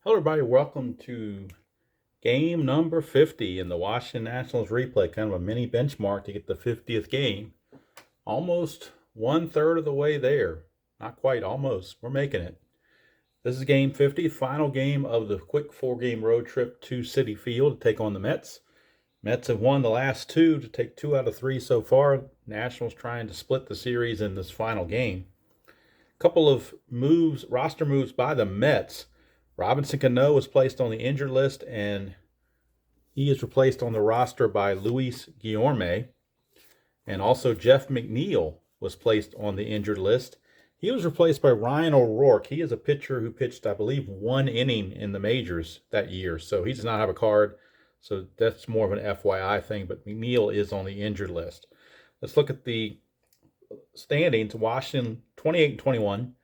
Hello, everybody. Welcome to game number 50 in the Washington Nationals replay. Kind of a mini benchmark to get the 50th game. Almost 1/3 of the way there. Not quite, almost. We're making it. This is game 50, final game of the quick 4-game road trip to Citi Field to take on the Mets. Mets have won the last two to take 2 out of 3 so far. Nationals trying to split the series in this final game. Couple of moves, roster moves by the Mets. Robinson Cano was placed on the injured list, and he is replaced on the roster by Luis Guillorme. And also Jeff McNeil was placed on the injured list. He was replaced by Ryan O'Rourke. He is a pitcher who pitched, I believe, 1 inning in the majors that year. So he does not have a card. So that's more of an FYI thing. But McNeil is on the injured list. Let's look at the standings. Washington 28-21.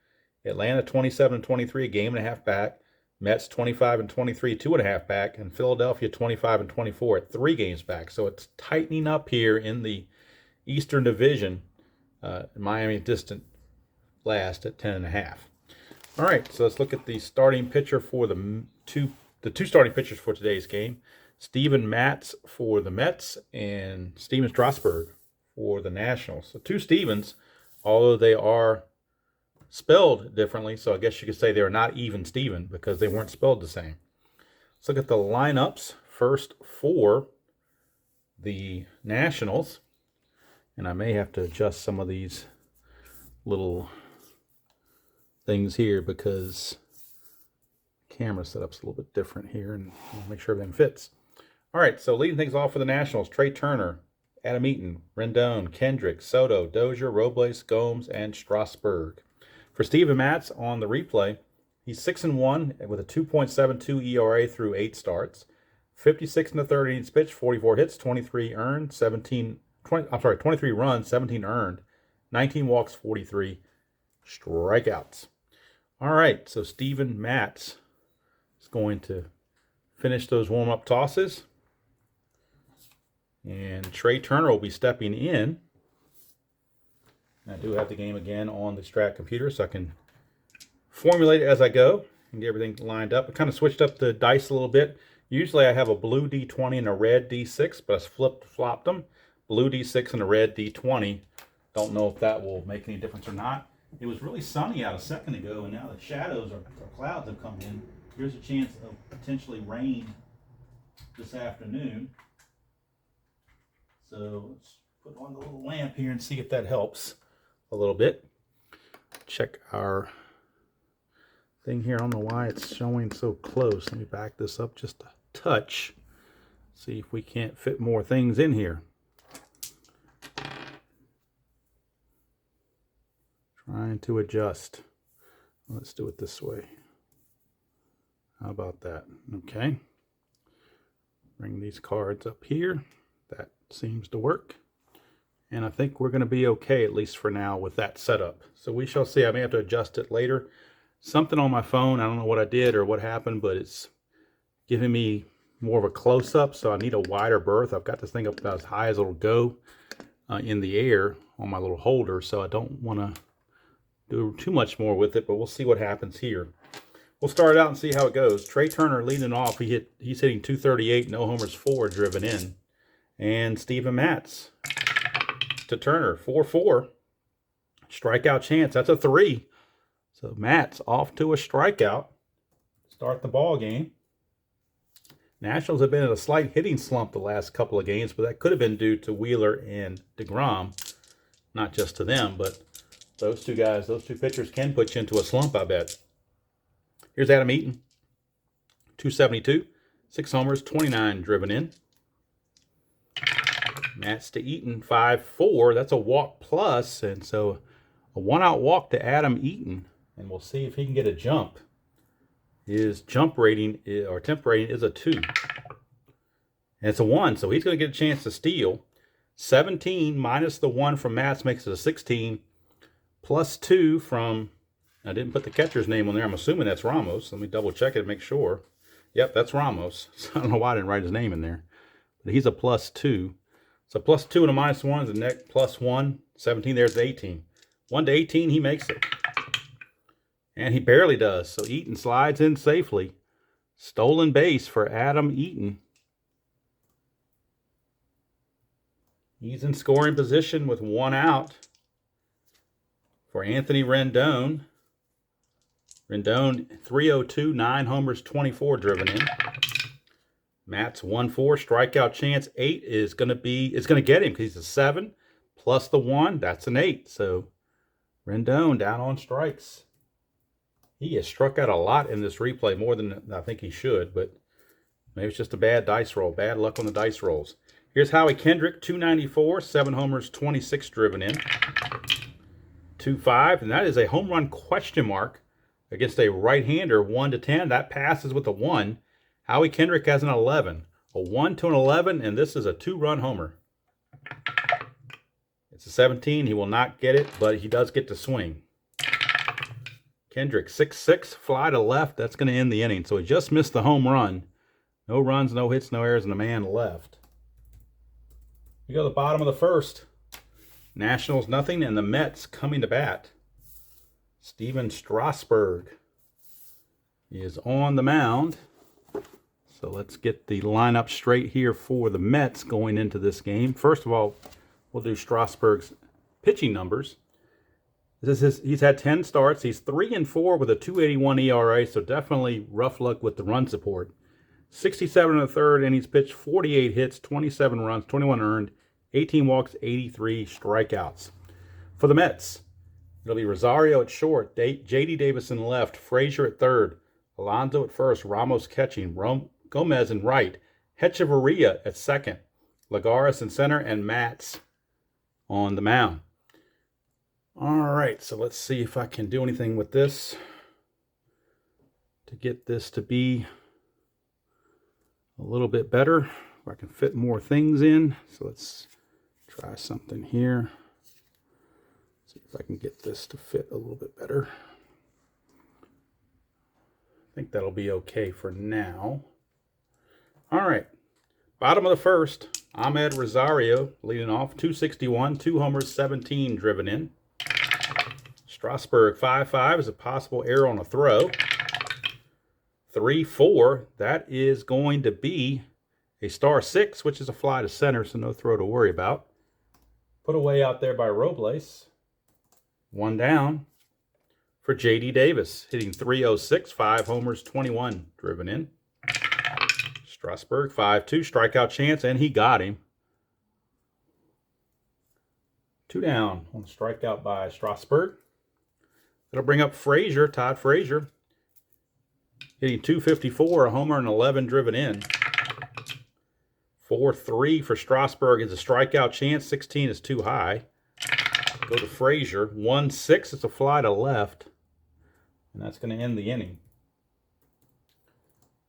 Atlanta 27-23, a game and a half back. Mets 25-23, 2.5 back, and Philadelphia 25-24 at 3 games back. So it's tightening up here in the Eastern Division. Miami distant last at 10.5. All right, so let's look at the starting pitcher for the two starting pitchers for today's game. Steven Matz for the Mets and Steven Strasburg for the Nationals. So 2 Stevens, although they are spelled differently, so I guess you could say they're not even Steven because they weren't spelled the same. Let's look at the lineups first for the Nationals. And I may have to adjust some of these little things here because camera setup's a little bit different here, and I'll make sure everything fits. All right, so leading things off for the Nationals, Trey Turner, Adam Eaton, Rendon, Kendrick, Soto, Dozier, Robles, Gomes, and Strasburg. For Steven Matz on the replay, he's 6-1 with a 2.72 ERA through 8 starts, 56 in the 3rd innings pitched, 44 hits, 23 earned, 23 runs, 17 earned, 19 walks, 43 strikeouts. All right, so Steven Matz is going to finish those warm-up tosses, and Trey Turner will be stepping in. I do have the game again on the Strat computer, so I can formulate it as I go and get everything lined up. I kind of switched up the dice a little bit. Usually I have a blue D20 and a red D6, but I flopped them. Blue D6 and a red D20. Don't know if that will make any difference or not. It was really sunny out a second ago, and now the shadows or clouds have come in. Here's a chance of potentially rain this afternoon. So let's put on the little lamp here and see if that helps a little bit. Check our thing here. I don't know why it's showing so close. Let me back this up just a touch. See if we can't fit more things in here. Trying to adjust. Let's do it this way. How about that? Okay. Bring these cards up here. That seems to work. And I think we're going to be okay, at least for now, with that setup. So we shall see. I may have to adjust it later. Something on my phone, I don't know what I did or what happened, but it's giving me more of a close-up, so I need a wider berth. I've got this thing up about as high as it'll go in the air on my little holder, so I don't want to do too much more with it, but we'll see what happens here. We'll start out and see how it goes. Trey Turner leading off. He's hitting 238, no homers, 4 driven in. And Steven Matz to Turner, 4-4. Strikeout chance, that's a 3. So Matz off to a strikeout. Start the ball game. Nationals have been in a slight hitting slump the last couple of games, but that could have been due to Wheeler and DeGrom. Not just to them, but those two guys, those two pitchers can put you into a slump, I bet. Here's Adam Eaton, 272, 6 homers, 29 driven in. Matz to Eaton, 5-4. That's a walk plus, and so a 1-out walk to Adam Eaton, and we'll see if he can get a jump. His jump rating or temp rating is a 2, and it's a 1, so he's going to get a chance to steal. 17 minus the 1 from Matz makes it a 16, plus 2 from, I didn't put the catcher's name on there. I'm assuming that's Ramos. Let me double check it and make sure. Yep, that's Ramos. So I don't know why I didn't write his name in there, but he's a plus 2. So plus 2 and a minus 1 is the next plus 1. 17, there's 18. 1 to 18, he makes it. And he barely does. So Eaton slides in safely Stolen base for Adam Eaton. He's in scoring position with 1 out for Anthony Rendon. Rendon 302, 9 homers, 24 driven in. Matz 1-4, strikeout chance 8 is going to get him because he's a 7 plus the 1. That's an 8. So Rendon down on strikes. He has struck out a lot in this replay, more than I think he should, but maybe it's just a bad dice roll. Bad luck on the dice rolls. Here's Howie Kendrick, 294, 7 homers, 26 driven in. 2-5, and that is a home run question mark against a right-hander, 1-10. That passes with a 1. Howie Kendrick has an 11. A 1 to an 11, and this is a 2-run homer. It's a 17. He will not get it, but he does get to swing. Kendrick, 6-6, fly to left. That's going to end the inning. So he just missed the home run. No runs, no hits, no errors, and a man left. We go to the bottom of the first. Nationals nothing, and the Mets coming to bat. Steven Strasburg is on the mound. So let's get the lineup straight here for the Mets going into this game. First of all, we'll do Strasburg's pitching numbers. He's had 10 starts. He's 3-4 with a 2.81 ERA, so definitely rough luck with the run support. 67 1/3 innings pitched, 48 hits, 27 runs, 21 earned, 18 walks, 83 strikeouts. For the Mets, it'll be Rosario at short, J.D. Davis in left, Frazier at third, Alonso at first, Ramos catching, Gomez in right, Hechavarria at second, Lagares in center, and Matz on the mound. All right, so let's see if I can do anything with this to get this to be a little bit better, if I can fit more things in. So let's try something here. See if I can get this to fit a little bit better. I think that'll be okay for now. All right, bottom of the first, Ahmed Rosario leading off, 261, 2 homers, 17 driven in. Strasburg, 5-5 is a possible error on a throw. 3-4, that is going to be a star 6, which is a fly to center, so no throw to worry about. Put away out there by Robles. 1 down for J.D. Davis, hitting 306, 5 homers, 21 driven in. Strasburg, 5-2, strikeout chance, and he got him. 2 down on the strikeout by Strasburg. That'll bring up Frazier, Todd Frazier, hitting 254, a homer and 11 driven in. 4-3 for Strasburg is a strikeout chance. 16 is too high. Go to Frazier. 1-6, it's a fly to left. And that's going to end the inning.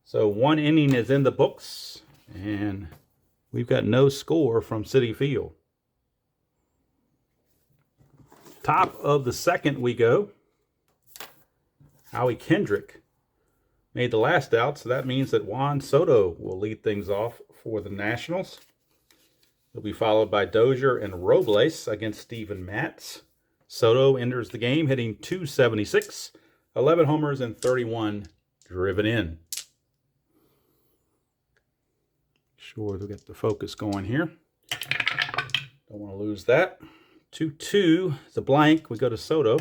So 1 inning is in the books. And we've got no score from Citi Field. Top of the second we go. Howie Kendrick made the last out, so that means that Juan Soto will lead things off for the Nationals. He'll be followed by Dozier and Robles against Steven Matz. Soto enters the game hitting 276, 11 homers, and 31 driven in. Sure, we'll get the focus going here. Don't want to lose that. 2-2 is a blank. We go to Soto.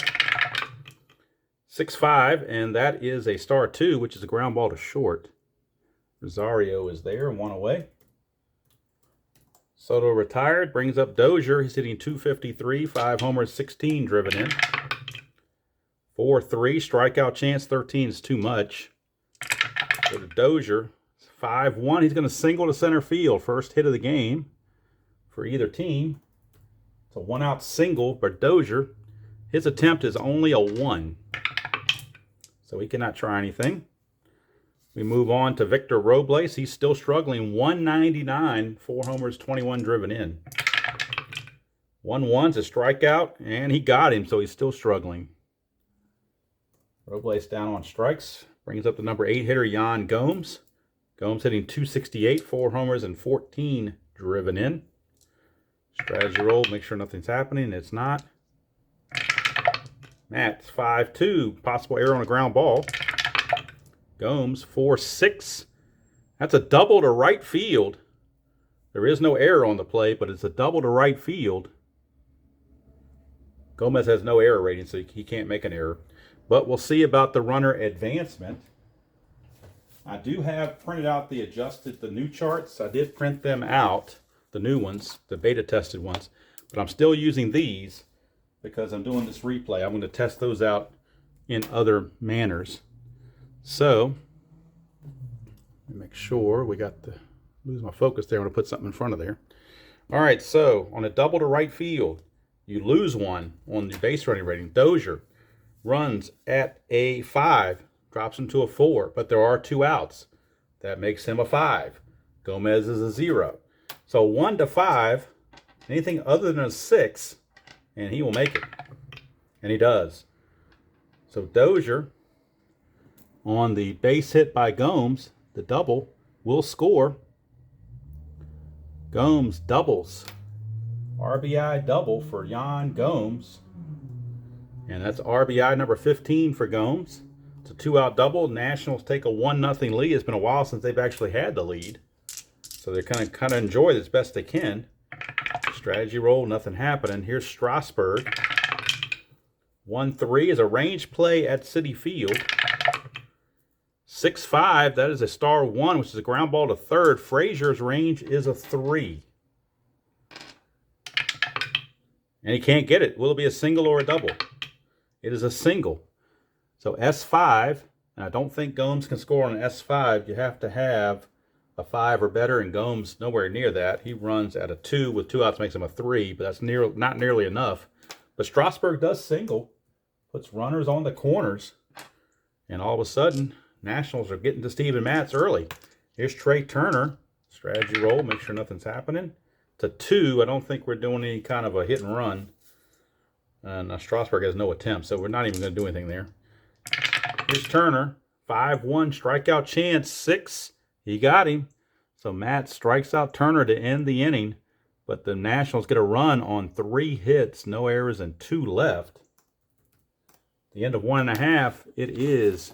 6-5, and that is a star 2, which is a ground ball to short. Rosario is there, 1 away. Soto retired, brings up Dozier. He's hitting 253, 5 homers, 16 driven in. 4-3, strikeout chance, 13 is too much. Go to Dozier. 5-1, he's going to single to center field. First hit of the game for either team. It's a 1-out single for Dozier. His attempt is only a 1. So he cannot try anything. We move on to Victor Robles. He's still struggling. 199, 4 homers, 21 driven in. 1-1's a strikeout, and he got him, so he's still struggling. Robles down on strikes. Brings up the number 8 hitter, Yan Gomes. Gomes hitting 268, 4 homers, and 14 driven in. Strategy roll, make sure nothing's happening. It's not. Matz, 5-2, possible error on a ground ball. Gomes 4-6. That's a double to right field. There is no error on the play, but it's a double to right field. Gomez has no error rating, so he can't make an error. But we'll see about the runner advancement. I do have printed out the new charts. I did print them out, the new ones, the beta tested ones. But I'm still using these because I'm doing this replay. I'm going to test those out in other manners. So, let me make sure we got the, lose my focus there. I'm going to put something in front of there. All right, so on a double to right field, you lose one on the base running rating. Dozier runs at a 5, drops him to a 4, but there are 2 outs. That makes him a 5. Gomez is a 0. So 1 to 5, anything other than a 6, and he will make it. And he does. So Dozier, on the base hit by Gomes, the double, will score. Gomes doubles. RBI double for Yan Gomes. And that's RBI number 15 for Gomes. It's a 2-out double. Nationals take a 1-0 lead. It's been a while since they've actually had the lead. So they're kind of enjoy it as best they can. Strategy roll, nothing happening. Here's Strasburg. 1-3 is a range play at Citi Field. 6-5, that is a star 1, which is a ground ball to third. Frazier's range is a 3. And he can't get it. Will it be a single or a double? It is a single. So S5, and I don't think Gomes can score on an S5. You have to have a 5 or better, and Gomes nowhere near that. He runs at a 2 with 2 outs, makes him a 3, but that's not nearly enough. But Strasburg does single, puts runners on the corners, and all of a sudden, Nationals are getting to Steven Matz early. Here's Trey Turner. Strategy roll, make sure nothing's happening. To 2, I don't think we're doing any kind of a hit and run. And Strasburg has no attempt, so we're not even going to do anything there. Here's Turner. 5-1 strikeout chance. 6. He got him. So Matt strikes out Turner to end the inning. But the Nationals get a run on 3 hits, no errors, and 2 left. At the end of 1.5, it is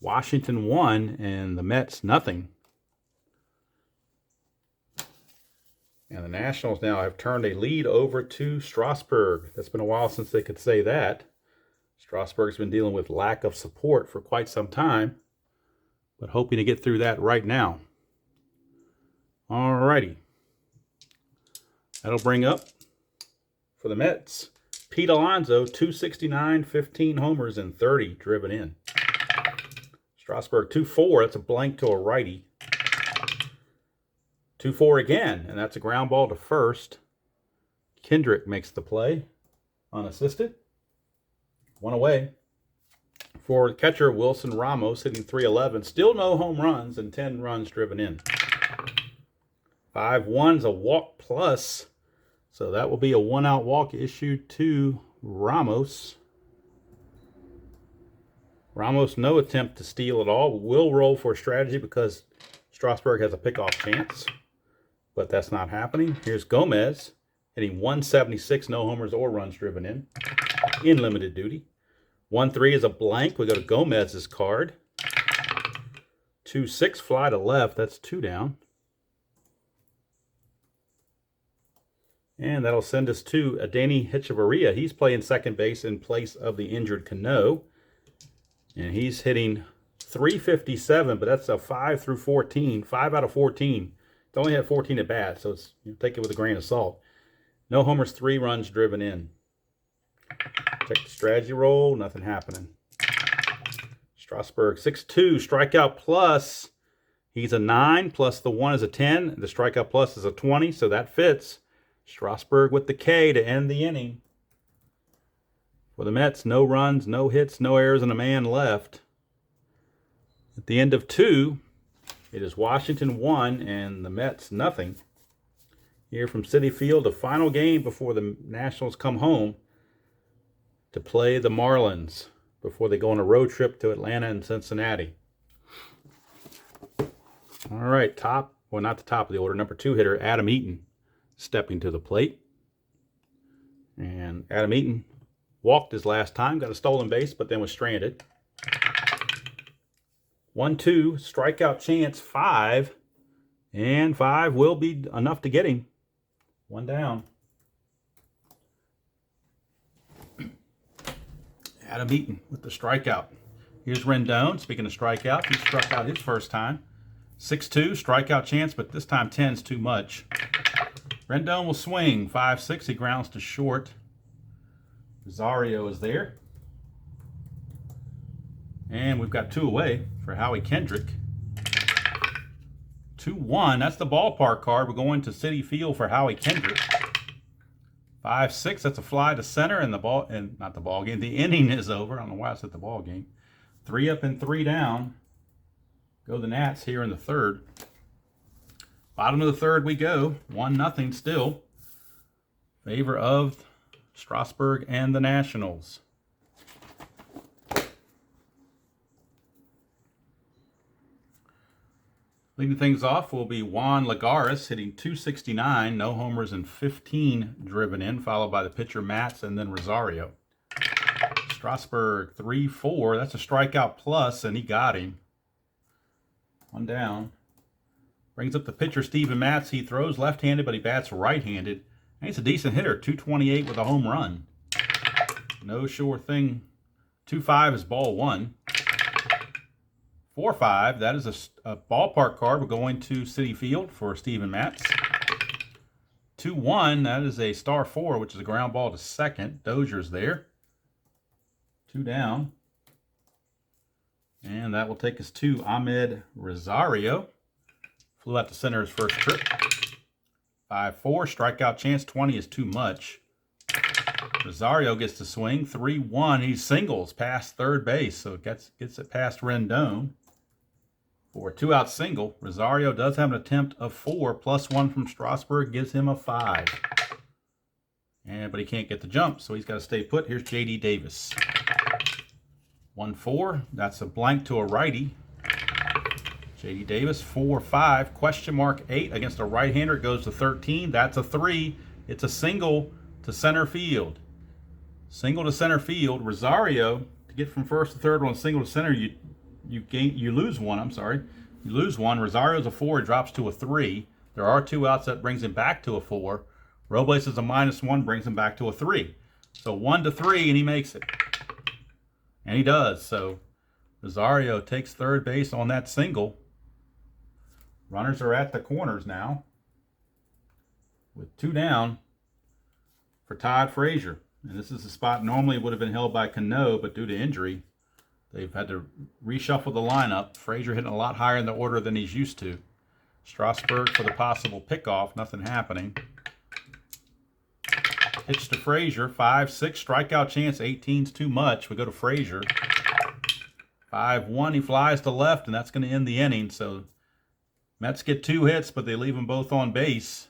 Washington 1 and the Mets nothing. And the Nationals now have turned a lead over to Strasburg. That's been a while since they could say that. Strasburg's been dealing with lack of support for quite some time, but hoping to get through that right now. Alrighty. That'll bring up, for the Mets, Pete Alonso, 269, 15 homers, and 30 driven in. Strasburg, 2-4. That's a blank to a righty. 2-4 again, and that's a ground ball to first. Kendrick makes the play, unassisted. 1 away. For catcher Wilson Ramos, hitting .311. Still no home runs and 10 runs driven in. 5-1's a walk plus. So that will be a 1-out walk issued to Ramos. Ramos, no attempt to steal at all. Will roll for strategy because Strasburg has a pickoff chance. But that's not happening. Here's Gomez, hitting .176, no homers or runs driven in limited duty. 1-3 is a blank. We go to Gomez's card. 2-6 fly to left. That's 2 down. And that'll send us to Adani Hechavarria. He's playing second base in place of the injured Cano. And he's hitting .357, but that's a 5 through 14. 5 out of 14. It's only had 14 at bats, so it's, take it with a grain of salt. No homers, 3 runs driven in. Check the strategy roll, nothing happening. Strasburg, 6-2, strikeout plus. He's a 9, plus the 1 is a 10. The strikeout plus is a 20, so that fits. Strasburg with the K to end the inning. For the Mets, no runs, no hits, no errors, and a man left. At the end of 2, it is Washington 1 and the Mets nothing. Here from Citi Field, the final game before the Nationals come home to play the Marlins before they go on a road trip to Atlanta and Cincinnati. All right, not the top of the order, number 2 hitter, Adam Eaton, stepping to the plate. And Adam Eaton walked his last time, got a stolen base, but then was stranded. 1-2, strikeout chance 5. And 5 will be enough to get him. 1 down. Adam Eaton with the strikeout. Here's Rendon. Speaking of strikeout, he struck out his first time. 6-2, strikeout chance, but this time 10's too much. Rendon will swing. 5-6, he grounds to short. Rosario is there. And we've got 2 away for Howie Kendrick. 2-1, that's the ballpark card. We're going to Citi Field for Howie Kendrick. 5-6, that's a fly to center, and the inning is over. I don't know why I said the ball game. 3 up and 3 down. Go the Nats here in the third. Bottom of the third we go. 1-0 still. Favor of Strasburg and the Nationals. Leading things off will be Juan Lagares hitting .269, no homers and 15 driven in, followed by the pitcher Matz and then Rosario. Strasburg 3-4, that's a strikeout plus, and he got him. 1 down. Brings up the pitcher Steven Matz. He throws left-handed, but he bats right-handed. And he's a decent hitter, .228 with a home run. No sure thing. 2-5 is ball 1. 4-5, that is a ballpark card. We're going to Citi Field for Steven Matz. 2-1, that is a star 4, which is a ground ball to second. Dozier's there. 2 down. And that will take us to Ahmed Rosario. Flew out to center his first trip. 5-4, strikeout chance 20 is too much. Rosario gets to swing. 3-1, he singles past third base, so gets it past Rendon. For a 2-out single, Rosario does have an attempt of 4, plus 1 from Strasburg gives him a 5. But he can't get the jump, so he's got to stay put. Here's J.D. Davis. 1-4, that's a blank to a righty. J.D. Davis, 4-5, question mark 8 against a right-hander, goes to 13. That's a 3. It's a single to center field. Single to center field. Rosario, to get from first to third on single to center, you lose one. I'm sorry. You lose one. Rosario's a 4, drops to a 3. There are 2 outs, that brings him back to a 4. Robles is a -1, brings him back to a 3. So 1 to 3, and he makes it. And he does. So Rosario takes third base on that single. Runners are at the corners now, with 2 down for Todd Frazier. And this is a spot normally would have been held by Cano, but due to injury, they've had to reshuffle the lineup. Frazier hitting a lot higher in the order than he's used to. Strasburg for the possible pickoff, nothing happening. Pitch to Frazier, 5-6, strikeout chance, 18's too much. We go to Frazier. 5-1, he flies to left, and that's going to end the inning. So Mets get 2 hits, but they leave them both on base.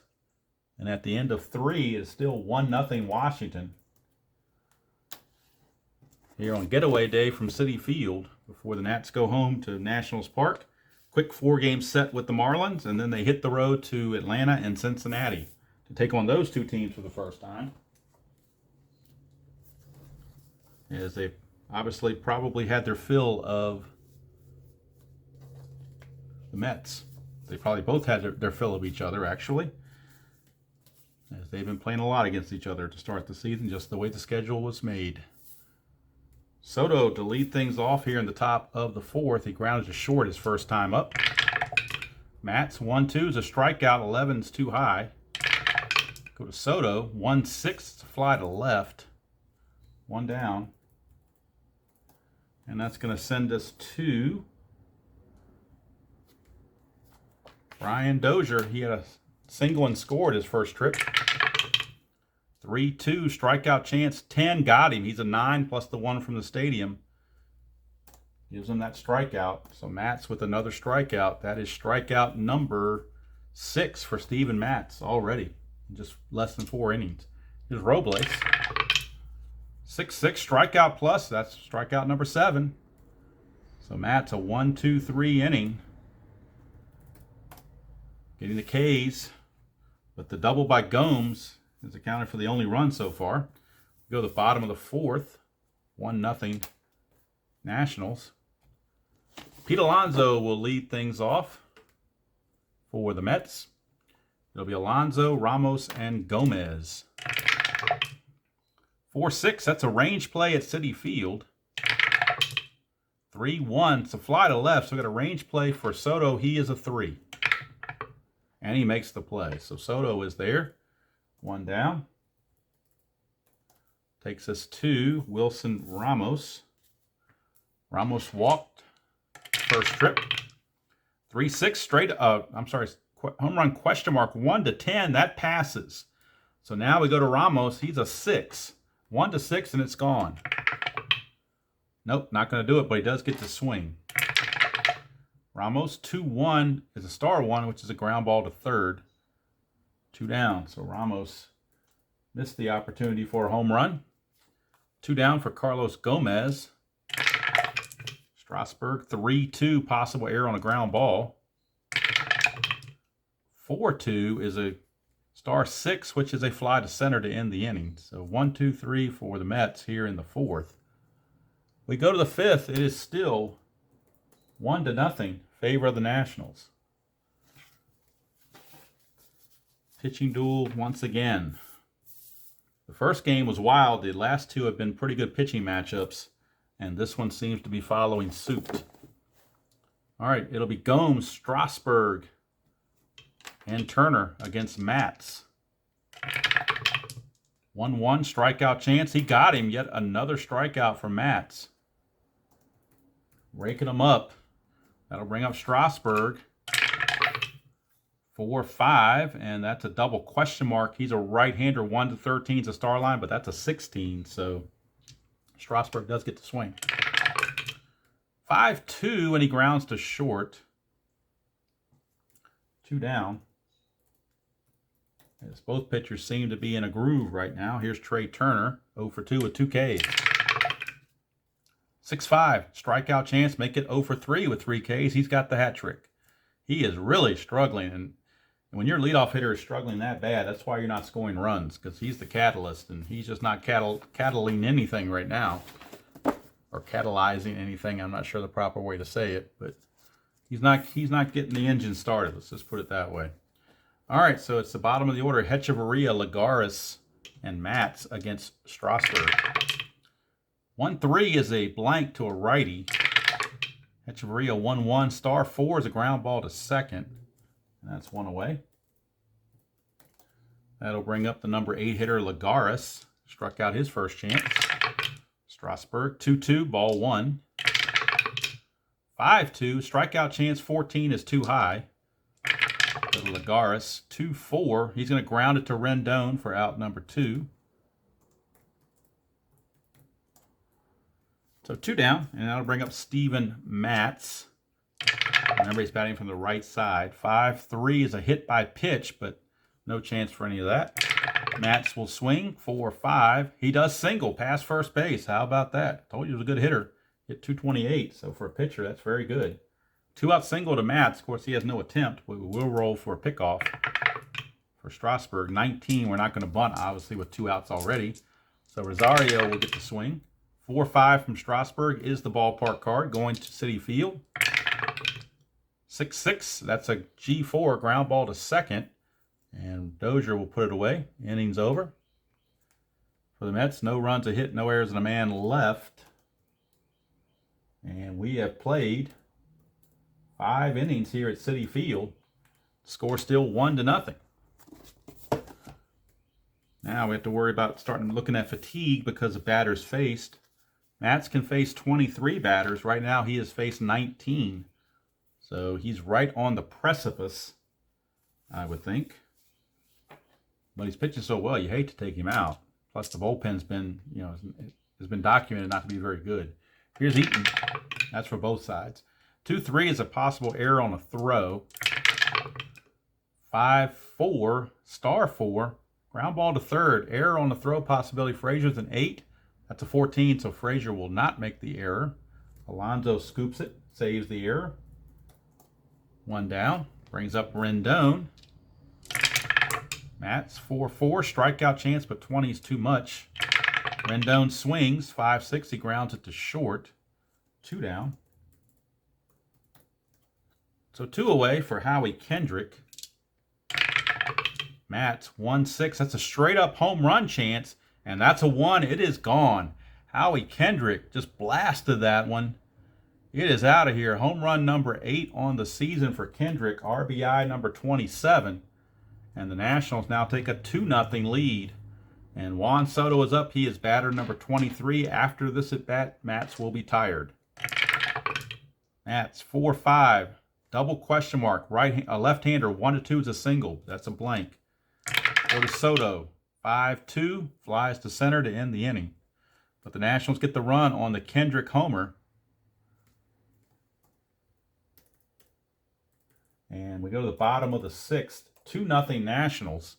And at the end of 3, it's still 1-0 Washington. Here on getaway day from Citi Field, before the Nats go home to Nationals Park. Quick 4-game set with the Marlins, and then they hit the road to Atlanta and Cincinnati to take on those 2 teams for the first time. As they obviously probably had their fill of the Mets. They probably both had their fill of each other, actually, as they've been playing a lot against each other to start the season, just the way the schedule was made. Soto to lead things off here in the top of the 4th. He grounded to short his first time up. Matz, 1-2 is a strikeout. 11's too high. Go to Soto. 1-6 to fly to left. 1 down. And that's going to send us to Brian Dozier. He had a single and scored his first trip. 3-2, strikeout chance 10, got him. He's a 9 plus the 1 from the stadium. Gives him that strikeout. So Matz with another strikeout. That is strikeout number 6 for Steven Matz already. In just less than 4 innings. Here's Robles. 6-6, strikeout plus. That's strikeout number 7. So Matz a 1-2-3 inning. Getting the K's. But the double by Gomes has accounted for the only run so far. We go to the bottom of the 4th. 1-0 Nationals. Pete Alonso will lead things off for the Mets. It'll be Alonso, Ramos, and Gomez. 4-6, that's a range play at Citi Field. 3-1, it's a fly to left, so we got a range play for Soto. He is a 3. And he makes the play. So Soto is there. 1 down. Takes us to Wilson Ramos. Ramos walked first trip. 3-6 straight. Home run question mark 1-10. That passes. So now we go to Ramos. He's a 6. 1-6 and it's gone. Nope, not going to do it, but he does get to swing. Ramos 2-1 is a star 1, which is a ground ball to third. 2 down. So Ramos missed the opportunity for a home run. 2 down for Carlos Gomez. Strasburg 3-2, possible error on a ground ball. 4-2 is a star 6, which is a fly to center to end the inning. So 1-2-3 for the Mets here in the 4th. We go to the 5th. It is still 1-0, favor of the Nationals. Pitching duel once again. The first game was wild. The last 2 have been pretty good pitching matchups, and this one seems to be following suit. All right, it'll be Gomes, Strasburg, and Turner against Matz. 1-1 strikeout chance. He got him. Yet another strikeout from Matz. Raking him up. That'll bring up Strasburg. 4-5, and that's a double question mark. He's a right-hander. 1-13 is a star line, but that's a 16. So Strasburg does get to swing. 5-2, and he grounds to short. 2 down. As both pitchers seem to be in a groove right now. Here's Trey Turner, 0-2 with 2 Ks. 6-5, strikeout chance, make it 0-3 with 3 Ks. He's got the hat trick. He is really struggling, and when your leadoff hitter is struggling that bad, that's why you're not scoring runs, because he's the catalyst, and he's just not catalyzing anything right now, or catalyzing anything. I'm not sure the proper way to say it, but he's not getting the engine started. Let's just put it that way. All right, so it's the bottom of the order. Hechavarria, Lagares, and Matz against Strasburg. 1-3 is a blank to a righty. Hechavarria 1-1. Star 4 is a ground ball to second. And that's 1 away. That'll bring up the number 8 hitter, Lagares. Struck out his first chance. Strasburg 2-2, ball 1. 5-2, strikeout chance 14 is too high. Lagares 2-4. He's going to ground it to Rendon for out number 2. So 2 down, and that'll bring up Steven Matz. Remember, he's batting from the right side. 5-3 is a hit by pitch, but no chance for any of that. Matz will swing. 4-5. He does single past first base. How about that? Told you he was a good hitter. Hit 228. So for a pitcher, that's very good. 2-out single to Matz. Of course, he has no attempt. We will roll for a pickoff for Strasburg. 19. We're not going to bunt, obviously, with 2 outs already. So Rosario will get the swing. 4-5 from Strasburg is the ballpark card going to Citi Field. 6-6. That's a G4 ground ball to second. And Dozier will put it away. Innings over. For the Mets, no runs, a hit, no errors, and a man left. And we have played 5 innings here at Citi Field. Score still 1-0. Now we have to worry about starting looking at fatigue because of batters faced. Matz can face 23 batters. Right now he has faced 19. So he's right on the precipice, I would think. But he's pitching so well, you hate to take him out. Plus the bullpen's been, has been documented not to be very good. Here's Eaton. That's for both sides. 2-3 is a possible error on a throw. 5-4, star 4, ground ball to third. Error on the throw possibility. Frazier's an 8. That's a 14, so Frazier will not make the error. Alonso scoops it, saves the error. 1 down, brings up Rendon. Matz 4-4, strikeout chance, but 20 is too much. Rendon swings, 5-6, he grounds it to short. 2 down. So 2 away for Howie Kendrick. Matz 1-6. That's a straight up home run chance. And that's a 1. It is gone. Howie Kendrick just blasted that one. It is out of here. Home run number 8 on the season for Kendrick. RBI number 27. And the Nationals now take a 2-0 lead. And Juan Soto is up. He is batter number 23. After this at bat, Matz will be tired. Matz 4-5. Double question mark. Left-hander 1-2 is a single. That's a blank. Go to Soto. 5-2. Flies to center to end the inning. But the Nationals get the run on the Kendrick homer. And we go to the bottom of the 6th. 2-0 Nationals.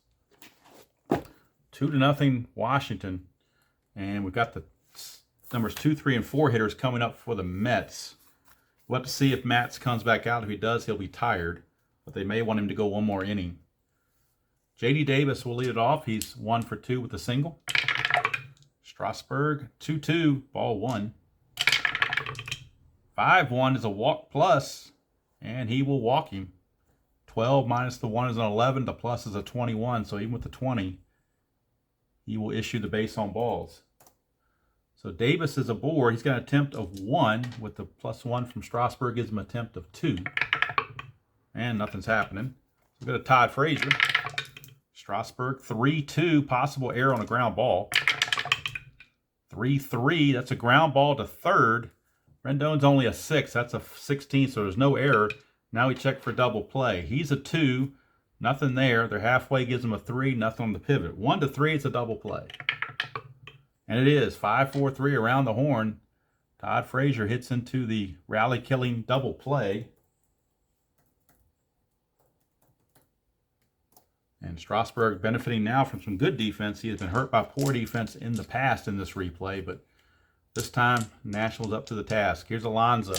2-0 Washington. And we've got the numbers 2, 3, and 4 hitters coming up for the Mets. We'll have to see if Matz comes back out. If he does, he'll be tired. But they may want him to go one more inning. J.D. Davis will lead it off. He's 1 for 2 with a single. Strasburg, 2-2, ball 1. 5-1 is a walk plus, and he will walk him. 12 minus the 1 is an 11. The plus is a 21. So even with the 20, he will issue the base on balls. So Davis is aboard. He's got an attempt of 1 with the +1 from Strasburg gives him an attempt of 2. And nothing's happening. So we go to Todd Frazier. Strasburg, 3-2, possible error on a ground ball. 3-3, that's a ground ball to third. Rendon's only a 6. That's a 16, so there's no error. Now we check for double play. He's a 2. Nothing there. They're halfway, gives him a 3. Nothing on the pivot. 1-3, it's a double play. And it is 5-4-3 around the horn. Todd Frazier hits into the rally-killing double play. And Strasburg benefiting now from some good defense. He has been hurt by poor defense in the past in this replay, but this time Nationals up to the task. Here's Alonso.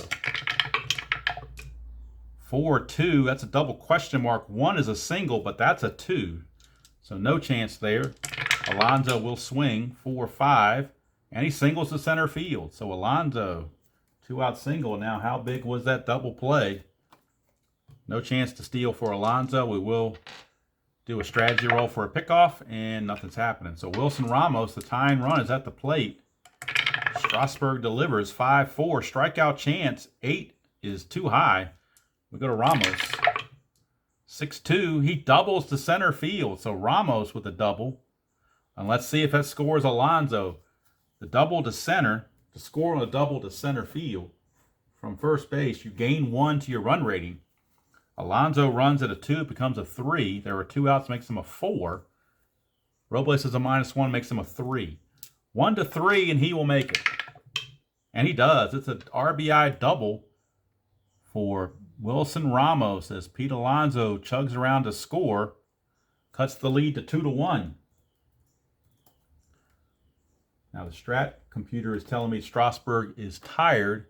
4-2, that's a double question mark. 1 is a single, but that's a 2. So no chance there. Alonso will swing 4-5, and he singles to center field. So Alonso, 2-out single. Now how big was that double play? No chance to steal for Alonso. We will do a strategy roll for a pickoff, and nothing's happening. So Wilson Ramos, the tying run, is at the plate. Strasburg delivers 5-4. Strikeout chance. 8 is too high. We go to Ramos. 6-2. He doubles to center field. So Ramos with a double. And let's see if that scores Alonso. The double to center. To score on a double to center field from first base, you gain 1 to your run rating. Alonso runs at a 2, becomes a 3. There are 2 outs, makes him a 4. Robles is a -1, makes him a 3. 1-3, and he will make it. And he does. It's an RBI double for Wilson Ramos as Pete Alonso chugs around to score. Cuts the lead to 2-1. Now the strat computer is telling me Strasburg is tired.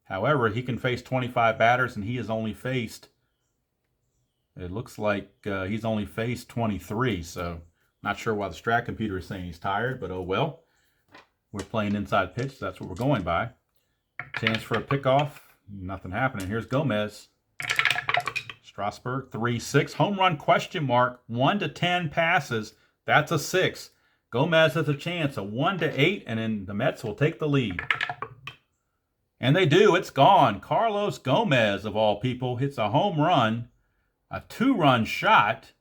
However, he can face 25 batters, and he has only faced... It looks like he's only faced 23, so not sure why the strat computer is saying he's tired, but oh well. We're playing inside pitch, so that's what we're going by. Chance for a pickoff. Nothing happening. Here's Gomez. Strasburg, 3-6. Home run question mark. 1-10 passes. That's a 6. Gomez has a chance. A 1-8, and then the Mets will take the lead. And they do. It's gone. Carlos Gomez, of all people, hits a home run. A 2-run shot,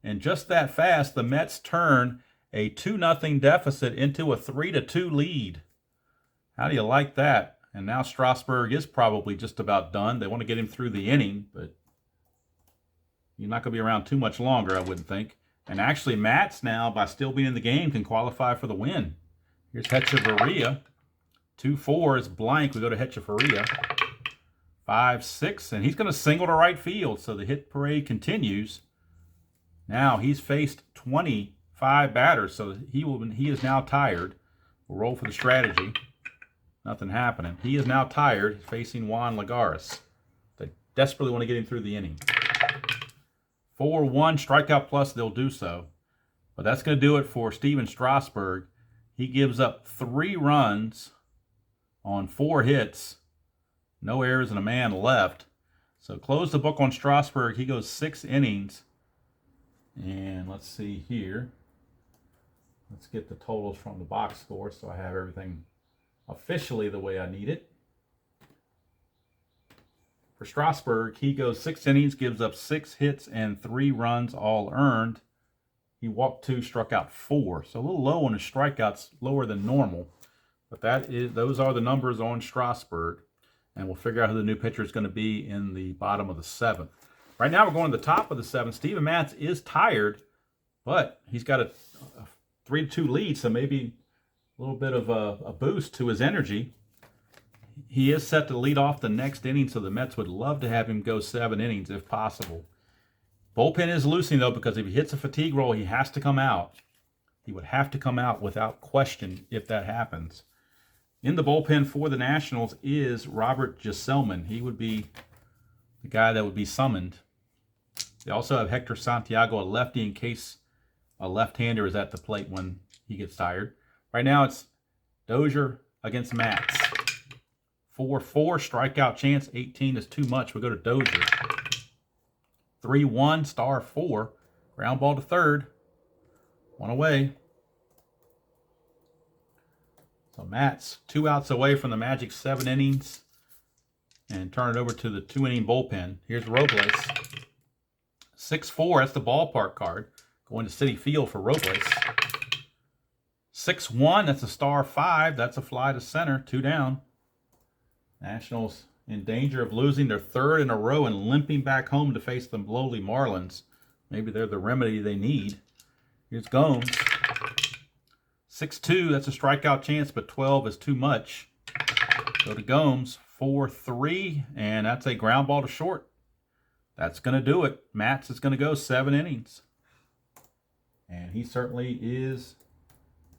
and just that fast, the Mets turn a 2-0 deficit into a 3-2 lead. How do you like that? And now Strasburg is probably just about done. They want to get him through the inning, but he's not going to be around too much longer, I wouldn't think. And actually, Matz now, by still being in the game, can qualify for the win. Here's Hechavarria. 2-4 is blank. We go to Hechavarria. 5-6, and he's going to single to right field, so the hit parade continues. Now he's faced 25 batters, so he is now tired. We'll roll for the strategy. Nothing happening. He is now tired, facing Juan Lagares. They desperately want to get him through the inning. 4-1 strikeout plus, they'll do so. But that's going to do it for Steven Strasburg. He gives up 3 runs on 4 hits. No errors and a man left. So close the book on Strasburg. He goes 6 innings. And let's see here. Let's get the totals from the box score so I have everything officially the way I need it. For Strasburg, he goes 6 innings, gives up 6 hits and 3 runs, all earned. He walked 2, struck out 4. So a little low on his strikeouts, lower than normal. But those are the numbers on Strasburg. And we'll figure out who the new pitcher is going to be in the bottom of the 7th. Right now we're going to the top of the 7th. Steven Matz is tired, but he's got a 3-2 lead, so maybe a little bit of a boost to his energy. He is set to lead off the next inning, so the Mets would love to have him go 7 innings if possible. Bullpen is loosening, though, because if he hits a fatigue roll, he has to come out. He would have to come out without question if that happens. In the bullpen for the Nationals is Robert Gisselman. He would be the guy that would be summoned. They also have Hector Santiago, a lefty, in case a left-hander is at the plate when he gets tired. Right now it's Dozier against Matz. 4-4, strikeout chance. 18 is too much. We go to Dozier. 3-1, star 4. Ground ball to third. 1 away. So Matz, 2 outs away from the magic 7 innings. And turn it over to the 2-inning bullpen. Here's Robles. 6-4, that's the ballpark card. Going to Citi Field for Robles. 6-1, that's a star 5. That's a fly to center, 2 down. Nationals in danger of losing their 3rd in a row and limping back home to face the lowly Marlins. Maybe they're the remedy they need. Here's Gomes. 6-2, that's a strikeout chance, but 12 is too much. Go to Gomes. 4-3, and that's a ground ball to short. That's going to do it. Matz is going to go 7 innings. And he certainly is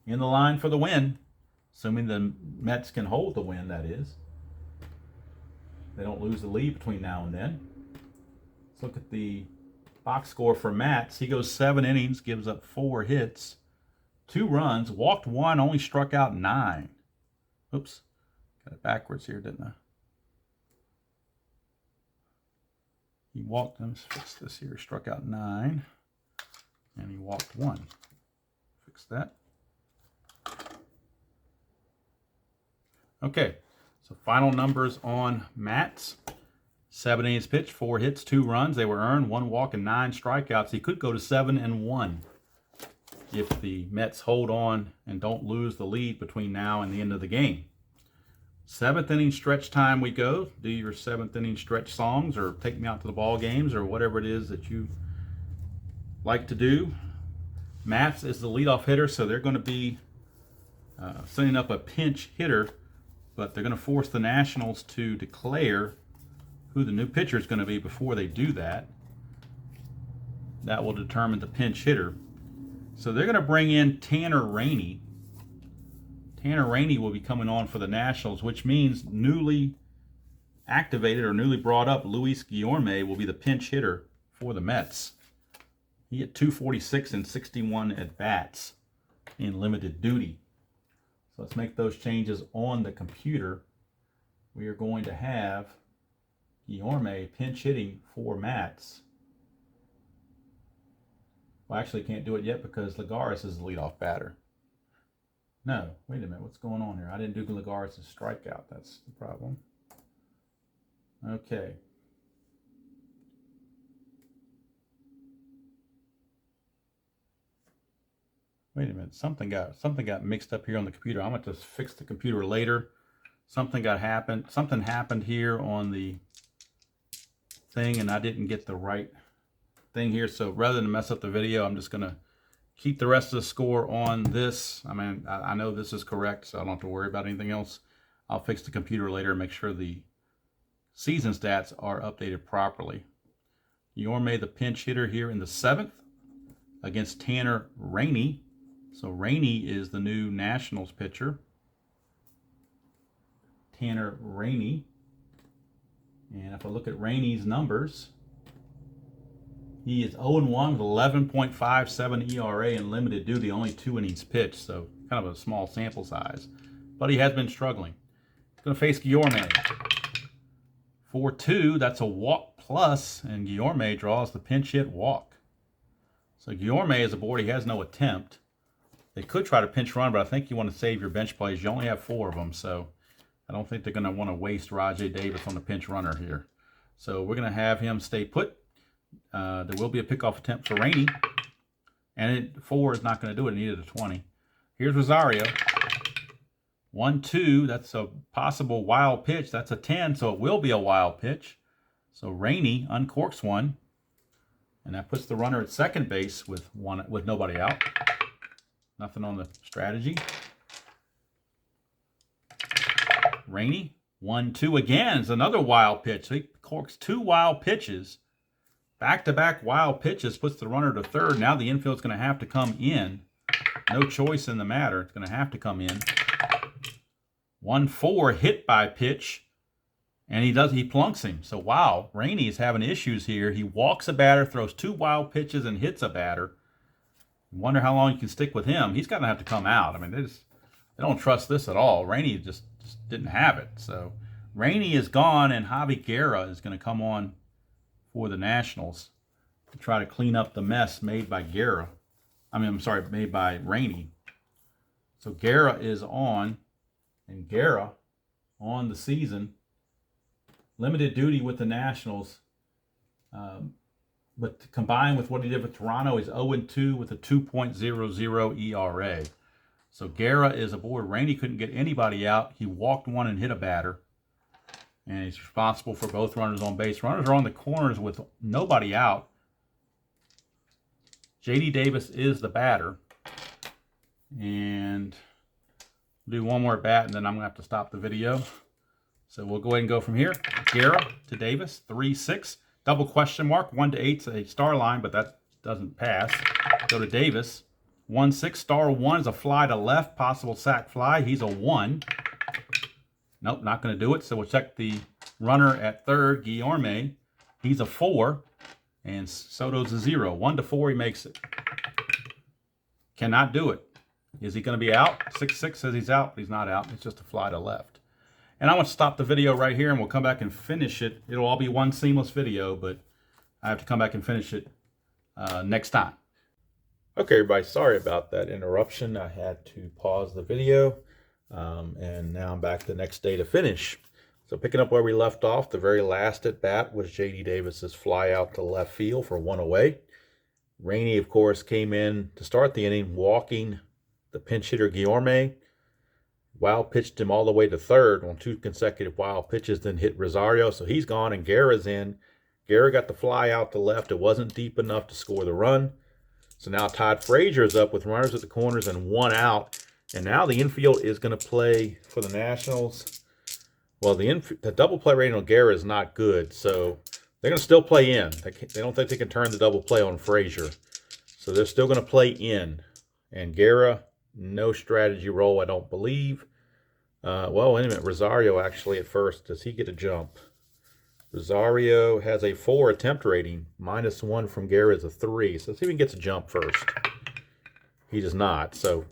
in the line for the win, assuming the Mets can hold the win, that is. They don't lose the lead between now and then. Let's look at the box score for Matz. He goes 7 innings, gives up 4 hits, 2 runs, walked 1, only struck out 9. Oops, got it backwards here, didn't I? He walked, let me fix this here, struck out 9, and he walked 1. Fix that. Okay, so final numbers on Matz. 7 innings pitched, 4 hits, 2 runs. They were earned, 1 walk and 9 strikeouts. He could go to 7-1 if the Mets hold on and don't lose the lead between now and the end of the game. 7th inning stretch time we go. Do your 7th inning stretch songs or take me out to the ball games or whatever it is that you like to do. Matz is the leadoff hitter, so they're going to be sending up a pinch hitter, but they're going to force the Nationals to declare who the new pitcher is going to be before they do that. That will determine the pinch hitter. So they're going to bring in Tanner Rainey. Tanner Rainey will be coming on for the Nationals, which means newly activated or newly brought up Luis Guillorme will be the pinch hitter for the Mets. He hit .246 and 61 at-bats in limited duty. So let's make those changes on the computer. We are going to have Guillorme pinch hitting for Matz. Well, actually can't do it yet because Lagares is the leadoff batter. No, wait a minute, what's going on here? I didn't do Lagares' strikeout, that's the problem. Okay. Wait a minute, something got mixed up here on the computer. I'm going to fix the computer later. Something happened here on the thing and I didn't get the right thing here. So rather than mess up the video, I'm just going to keep the rest of the score on this. I mean, I know this is correct, so I don't have to worry about anything else. I'll fix the computer later and make sure the season stats are updated properly. Guillorme, the pinch hitter here in the 7th against Tanner Rainey. So Rainey is the new Nationals pitcher. Tanner Rainey. And if I look at Rainey's numbers, he is 0-1 with 11.57 ERA in limited duty, only 2 innings pitched, so kind of a small sample size. But he has been struggling. He's going to face Guillorme. 4-2, that's a walk plus, and Guillorme draws the pinch hit walk. So Guillorme is aboard. He has no attempt. They could try to pinch run, but I think you want to save your bench plays. You only have 4 of them, so I don't think they're going to want to waste Rajay Davis on the pinch runner here. So we're going to have him stay put. There will be a pickoff attempt for Rainey. And 4 is not going to do it. It needed a 20. Here's Rosario. 1-2. That's a possible wild pitch. That's a 10, so it will be a wild pitch. So Rainey uncorks one. And that puts the runner at second base with nobody out. Nothing on the strategy. Rainey. 1-2 again. It's another wild pitch. So he corks 2 wild pitches. Back-to-back wild pitches puts the runner to third. Now the infield's going to have to come in. No choice in the matter. It's going to have to come in. 1-4 hit by pitch. And he plunks him. So wow, Rainey is having issues here. He walks a batter, throws 2 wild pitches, and hits a batter. Wonder how long you can stick with him. He's going to have to come out. I mean, they don't trust this at all. Rainey just didn't have it. So Rainey is gone, and Javi Guerra is going to come on for the Nationals to try to clean up the mess made by Guerra. Made by Rainey. So Guerra is on, and Guerra on the season. Limited duty with the Nationals. But combined with what he did with Toronto, he's 0-2 with a 2.00 ERA. So Guerra is aboard. Rainey couldn't get anybody out. He walked one and hit a batter. And he's responsible for both runners on base. Runners are on the corners with nobody out. J.D. Davis is the batter. And we'll do one more bat, and then I'm going to have to stop the video. So we'll go ahead and go from here. Guerra to Davis, 3-6. Double question mark, 1-8 is a star line, but that doesn't pass. Go to Davis. 1-6, star 1 is a fly to left, possible sac fly. He's a 1. Nope, not going to do it. So we'll check the runner at third, Guillorme. He's a 4, and Soto's a 0. 1-4, he makes it. Cannot do it. Is he going to be out? 6-6 says he's out, but he's not out. It's just a fly to left. And I want to stop the video right here, and we'll come back and finish it. It'll all be one seamless video, but I have to come back and finish it next time. Okay, everybody, sorry about that interruption. I had to pause the video, and now I'm back the next day to finish. So picking up where we left off, the very last at bat was J.D. Davis's fly out to left field for 1 away. Rainey, of course, came in to start the inning, walking the pinch hitter Guillorme. Wild pitched him all the way to third on 2 consecutive wild pitches, then hit Rosario. So he's gone, and Guerra's in. Guerra got the fly out to left. It wasn't deep enough to score the run. So now Todd Frazier's up with runners at the corners and 1 out. And now the infield is going to play for the Nationals. Well, the double play rating on Guerra is not good, so they're going to still play in. They don't think they can turn the double play on Frazier. So they're still going to play in. And Guerra, no strategy role, I don't believe. Well, wait a minute. Rosario actually at first. Does he get a jump? Rosario has a 4 attempt rating. -1 from Guerra is a 3. So let's see if he gets a jump first. He does not. So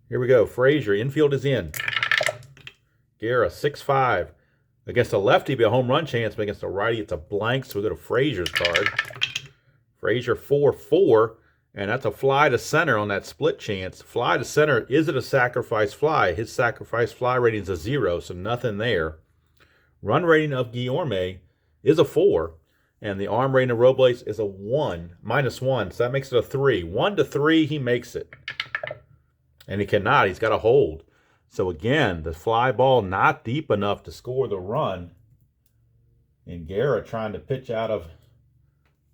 here we go. Frazier, infield is in. Guerra, 6-5. Against a lefty, be a home run chance, but against a righty, it's a blank. So we go to Frazier's card. Frazier, 4-4. And that's a fly to center on that split chance. Fly to center, is it a sacrifice fly? His sacrifice fly rating is a 0, so nothing there. Run rating of Guillorme is a 4. And the arm rating of Robles is a 1, -1. So that makes it a 3. 1-3, he makes it. And he cannot. He's got a hold. So again, the fly ball not deep enough to score the run. And Guerra trying to pitch out of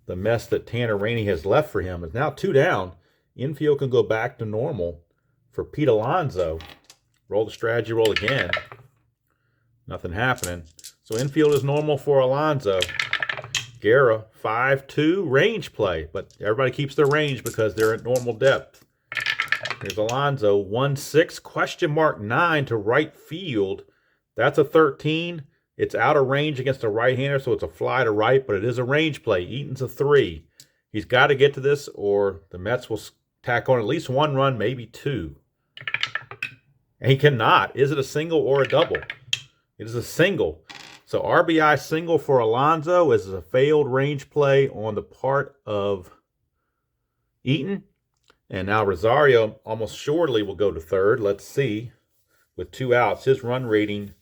the mess that Tanner Rainey has left for him is now 2 down. Infield can go back to normal for Pete Alonso. Roll the strategy roll again. Nothing happening. So infield is normal for Alonso. Guerra, 5-2, range play. But everybody keeps their range because they're at normal depth. Here's Alonso, 1-6, question mark 9 to right field. That's a 13. It's out of range against a right-hander, so it's a fly to right, but it is a range play. Eaton's a 3. He's got to get to this, or the Mets will tack on at least 1 run, maybe 2. And he cannot. Is it a single or a double? It is a single. So RBI single for Alonso is a failed range play on the part of Eaton. And now Rosario almost surely will go to third. Let's see. With 2 outs, his run rating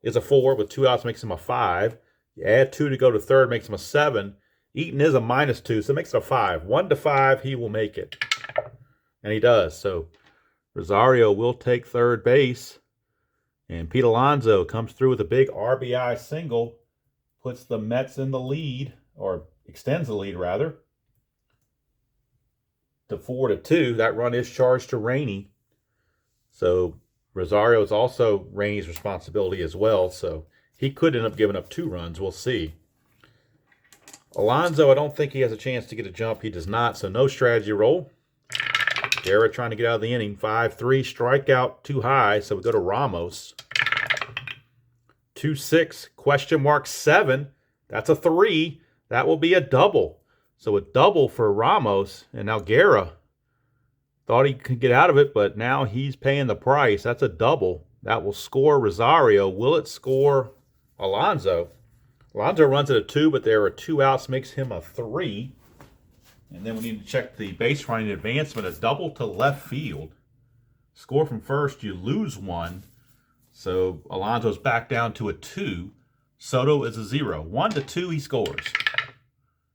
is a 4. With 2 outs makes him a 5. You add 2 to go to third, makes him a 7. Eaton is a -2, so it makes it a 5. 1 to 5, he will make it. And he does. So Rosario will take third base. And Pete Alonso comes through with a big RBI single, puts the Mets in the lead, or extends the lead rather, to 4-2. That run is charged to Rainey. So Rosario is also Rainey's responsibility as well. So he could end up giving up 2 runs. We'll see. Alonso, I don't think he has a chance to get a jump. He does not, so no strategy roll. Guerra trying to get out of the inning. 5-3, strikeout too high, so we go to Ramos. 2-6, question mark 7. That's a 3. That will be a double. So a double for Ramos, and now Guerra thought he could get out of it, but now he's paying the price. That's a double. That will score Rosario. Will it score Alonso? Alonso runs at a 2, but there are 2 outs, makes him a 3. And then we need to check the base running advancement. A double to left field. Score from first, you lose 1. So Alonso's back down to a 2. Soto is a 0. 1 to 2, he scores.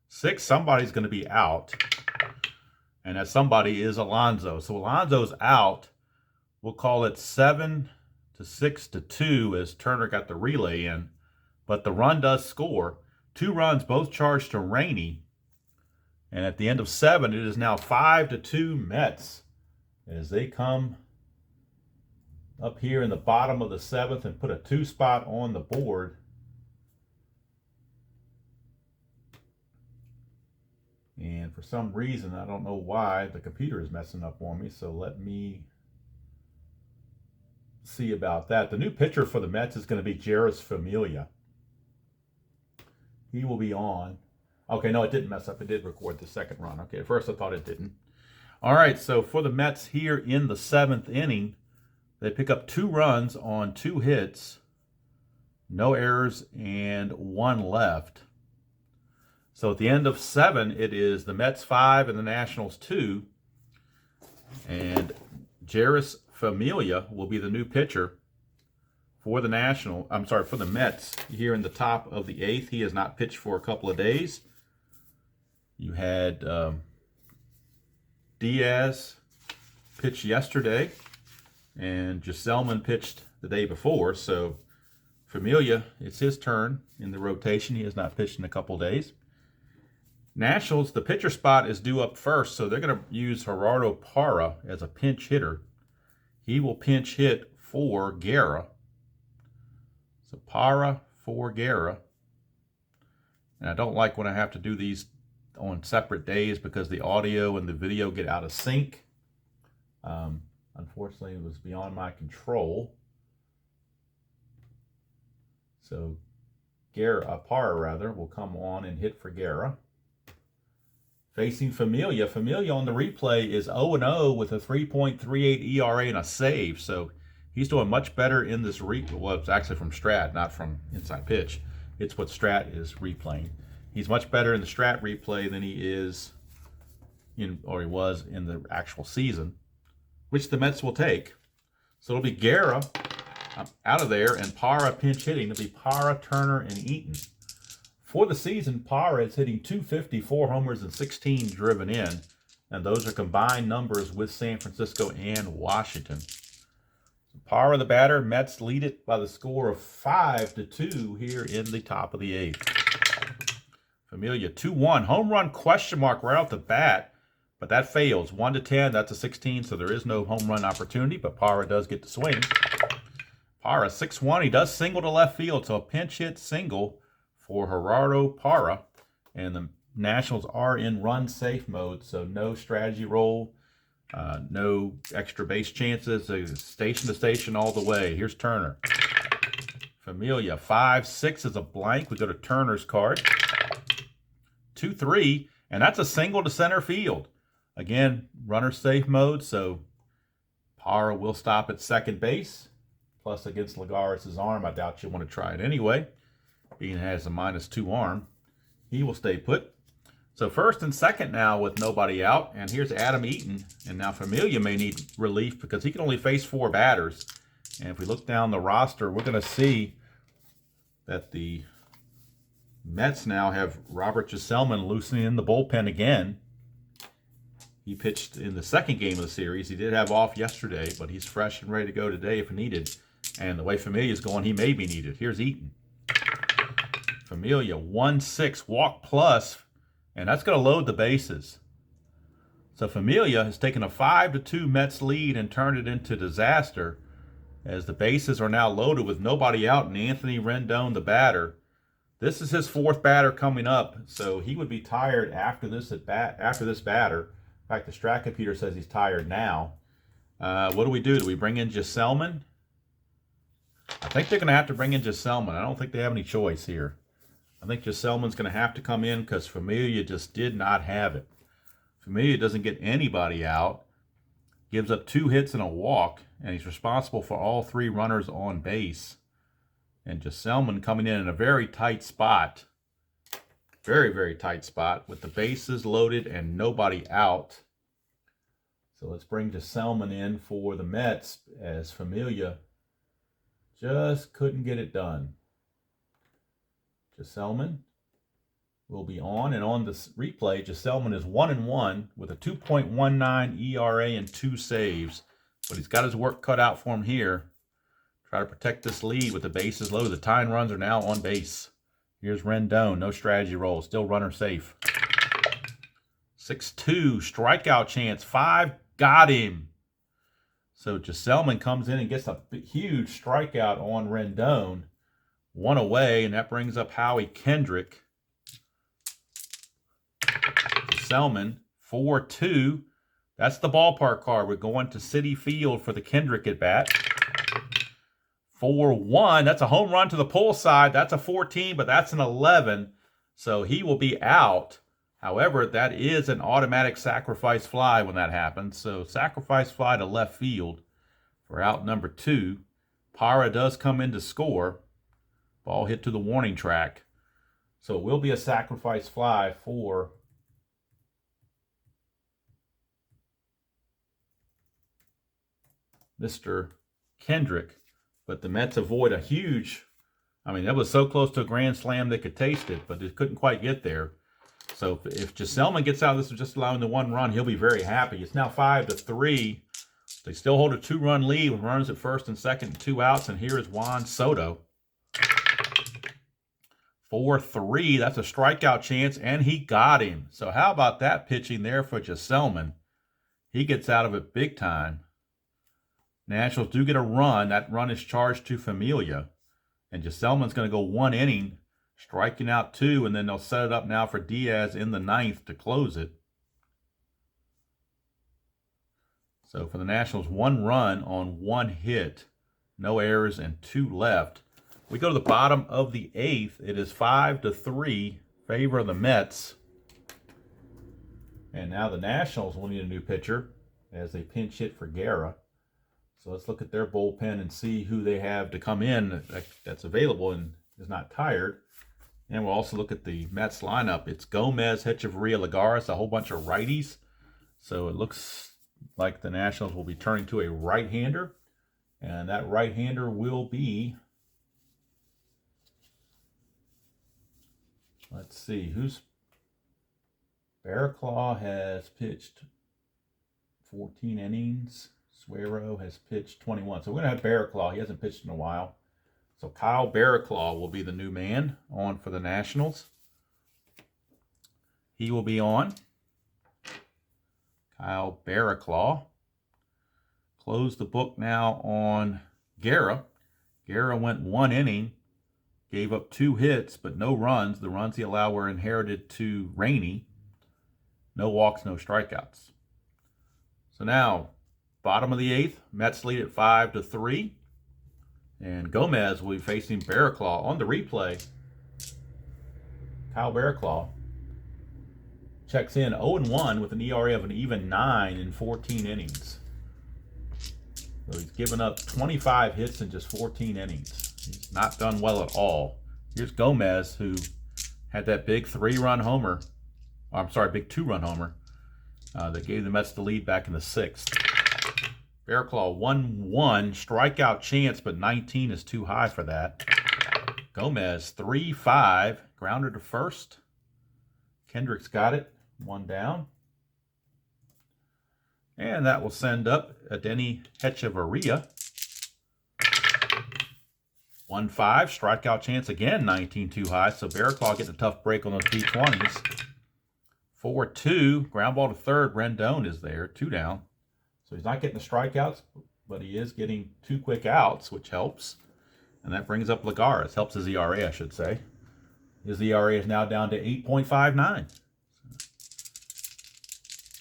6, somebody's going to be out. And that somebody is Alonso. So Alonso's out. We'll call it 7 to 6 to 2 as Turner got the relay in. But the run does score. 2 runs, both charged to Rainey. And at the end of 7, it is now 5-2 Mets as they come up here in the bottom of the 7th and put a 2 spot on the board. And for some reason, I don't know why, the computer is messing up on me. So let me see about that. The new pitcher for the Mets is going to be Jeurys Familia. He will be on. Okay, no, it didn't mess up. It did record the second run. Okay, at first I thought it didn't. All right, so for the Mets here in the 7th inning, they pick up 2 runs on 2 hits, no errors, and 1 left. So at the end of 7, it is the Mets 5 and the Nationals 2. And Jeurys Familia will be the new pitcher for the for the Mets here in the top of the 8th. He has not pitched for a couple of days. You had Diaz pitch yesterday, and Gesellman pitched the day before. So Familia, it's his turn in the rotation. He has not pitched in a couple of days. Nationals, the pitcher spot is due up first, so they're going to use Gerardo Parra as a pinch hitter. He will pinch hit for Guerra. So Parra for Guerra. And I don't like when I have to do these on separate days because the audio and the video get out of sync. Unfortunately, it was beyond my control. So Parra will come on and hit for Guerra. Facing Familia. Familia on the replay is 0-0 with a 3.38 ERA and a save. So he's doing much better in this well, it's actually from Strat, not from Inside Pitch. It's what Strat is replaying. He's much better in the Strat replay than he is he was in the actual season, which the Mets will take. So it'll be Guerra out of there and Parra pinch hitting. It'll be Parra, Turner, and Eaton. For the season, Parra is hitting .250, 4 homers, and 16 driven in. And those are combined numbers with San Francisco and Washington. So Parra, the batter, Mets lead it by the score of 5-2 here in the top of the 8th. Familia 2-1. Home run question mark right off the bat, but that fails. 1-10, that's a 16, so there is no home run opportunity, but Parra does get to swing. Parra 6-1. He does single to left field, so a pinch hit single for Gerardo Parra. And the Nationals are in run safe mode, so no strategy roll, no extra base chances. Station to station all the way. Here's Turner. Familia 5-6 is a blank. We go to Turner's card. 2-3, and that's a single to center field. Again, runner safe mode, so Parra will stop at second base. Plus, against Lagares' arm, I doubt you want to try it anyway. being he has a -2 arm. He will stay put. So first and second now with nobody out. And here's Adam Eaton. And now Familia may need relief because he can only face 4 batters. And if we look down the roster, we're going to see that the Mets now have Robert Gsellman loosening in the bullpen again. He pitched in the second game of the series. He did have off yesterday, but he's fresh and ready to go today if needed. And the way Familia's going, he may be needed. Here's Eaton. Familia, 1-6 walk plus, and that's going to load the bases. So Familia has taken a 5-2 Mets lead and turned it into disaster as the bases are now loaded with nobody out and Anthony Rendon, the batter. This is his 4th batter coming up, so he would be tired after this batter. In fact, the strat computer says he's tired now. What do? Do we bring in Gsellman? I think they're going to have to bring in Gsellman. I don't think they have any choice here. I think Gsellman's going to have to come in because Familia just did not have it. Familia doesn't get anybody out, gives up 2 hits and a walk, and he's responsible for all 3 runners on base. And Gsellman coming in a very tight spot, very, very tight spot with the bases loaded and nobody out. So let's bring Gsellman in for the Mets as Familia just couldn't get it done. Gsellman will be on, and on this replay, Gsellman is 1-1 with a 2.19 ERA and 2 saves. But he's got his work cut out for him here. Try to protect this lead with the bases loaded. The tying runs are now on base. Here's Rendon, no strategy roll, still runner safe. 6-2, strikeout chance, 5, got him. So Gsellman comes in and gets a huge strikeout on Rendon. 1 away, and that brings up Howie Kendrick. Gsellman, 4-2. That's the ballpark card. We're going to Citi Field for the Kendrick at bat. 4-1. That's a home run to the pull side. That's a 14, but that's an 11. So he will be out. However, that is an automatic sacrifice fly when that happens. So sacrifice fly to left field for out number 2. Parra does come in to score. Ball hit to the warning track. So it will be a sacrifice fly for Mr. Kendrick. But the Mets avoid a huge, that was so close to a grand slam they could taste it, but it couldn't quite get there. So if Gsellman gets out of this just allowing the 1 run, he'll be very happy. It's now 5-3. They still hold a 2-run lead with runners at first and second and 2 outs. And here is Juan Soto. 4-3. That's a strikeout chance, and he got him. So how about that pitching there for Gsellman? He gets out of it big time. Nationals do get a run. That run is charged to Familia. And Gsellman's going to go 1 inning, striking out 2, and then they'll set it up now for Diaz in the 9th to close it. So for the Nationals, 1 run on 1 hit, no errors, and 2 left. We go to the bottom of the 8th. It is 5-3, favor of the Mets. And now the Nationals will need a new pitcher as they pinch hit for Guerra. So let's look at their bullpen and see who they have to come in that's available and is not tired. And we'll also look at the Mets lineup. It's Gomez, Hechavarria, Lagares, a whole bunch of righties. So it looks like the Nationals will be turning to a right-hander. And that right-hander will be, let's see, Barraclaw has pitched 14 innings. Suero has pitched 21. So we're going to have Barraclaw. He hasn't pitched in a while. So Kyle Barraclaw will be the new man on for the Nationals. He will be on. Kyle Barraclaw. Close the book now on Guerra. Guerra went 1 inning, gave up 2 hits, but no runs. The runs he allowed were inherited to Rainey. No walks, no strikeouts. So now, bottom of the 8th, Mets lead at 5-3. And Gomez will be facing Barraclaw on the replay. Kyle Barraclaw checks in 0-1 with an ERA of an even 9 in 14 innings. So he's given up 25 hits in just 14 innings. He's not done well at all. Here's Gomez, who had that big 3-run homer. I'm sorry, big 2-run homer that gave the Mets the lead back in the 6th. Bearclaw 1-1, strikeout chance, but 19 is too high for that. Gomez 3-5, grounder to first. Kendrick's got it, 1 down. And that will send up Denny Hechavarria. 1-5, strikeout chance again, 19 too high. So Bearclaw getting a tough break on those D20s. 4-2, ground ball to third. Rendon is there, 2 down. So he's not getting the strikeouts, but he is getting 2 quick outs, which helps. And that brings up Lagares. Helps his ERA, I should say. His ERA is now down to 8.59.